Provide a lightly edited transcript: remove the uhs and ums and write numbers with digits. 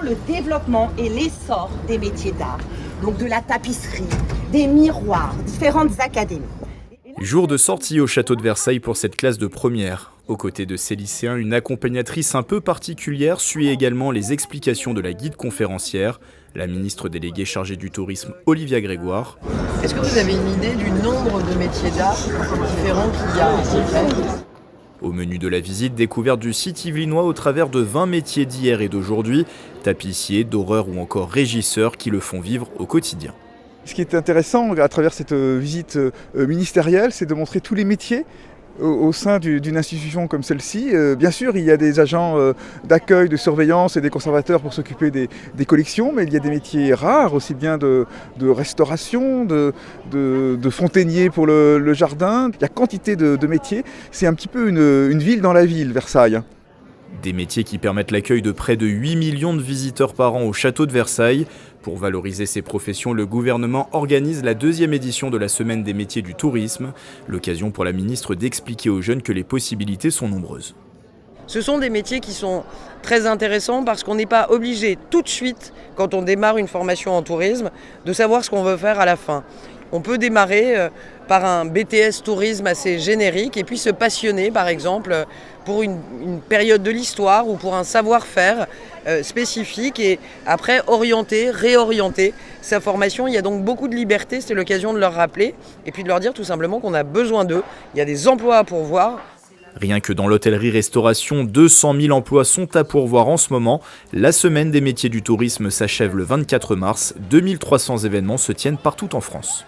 le développement et l'essor des métiers d'art, donc de la tapisserie, des miroirs, différentes académies. Jour de sortie au château de Versailles pour cette classe de première. Aux côtés de ces lycéens, une accompagnatrice un peu particulière suit également les explications de la guide conférencière, la ministre déléguée chargée du tourisme Olivia Grégoire. Est-ce que vous avez une idée du nombre de métiers d'art différents qu'il y a à peu près ? Au menu de la visite, découverte du site yvelinois au travers de 20 métiers d'hier et d'aujourd'hui, tapissiers, doreurs ou encore régisseurs qui le font vivre au quotidien. Ce qui est intéressant à travers cette visite ministérielle, c'est de montrer tous les métiers au sein d'une institution comme celle-ci. Bien sûr, il y a des agents d'accueil, de surveillance et des conservateurs pour s'occuper des collections, mais il y a des métiers rares, aussi bien de restauration, de fontainier pour le jardin. Il y a quantité de métiers. C'est un petit peu une ville dans la ville, Versailles. Des métiers qui permettent l'accueil de près de 8 millions de visiteurs par an au château de Versailles. Pour valoriser ces professions, le gouvernement organise la 2e édition de la Semaine des métiers du tourisme, l'occasion pour la ministre d'expliquer aux jeunes que les possibilités sont nombreuses. Ce sont des métiers qui sont très intéressants parce qu'on n'est pas obligé tout de suite, quand on démarre une formation en tourisme, de savoir ce qu'on veut faire à la fin. On peut démarrer par un BTS tourisme assez générique et puis se passionner par exemple pour une période de l'histoire ou pour un savoir-faire spécifique et après réorienter sa formation. Il y a donc beaucoup de liberté, c'est l'occasion de leur rappeler et puis de leur dire tout simplement qu'on a besoin d'eux. Il y a des emplois à pourvoir. Rien que dans l'hôtellerie-restauration, 200 000 emplois sont à pourvoir en ce moment. La semaine des métiers du tourisme s'achève le 24 mars. 2300 événements se tiennent partout en France.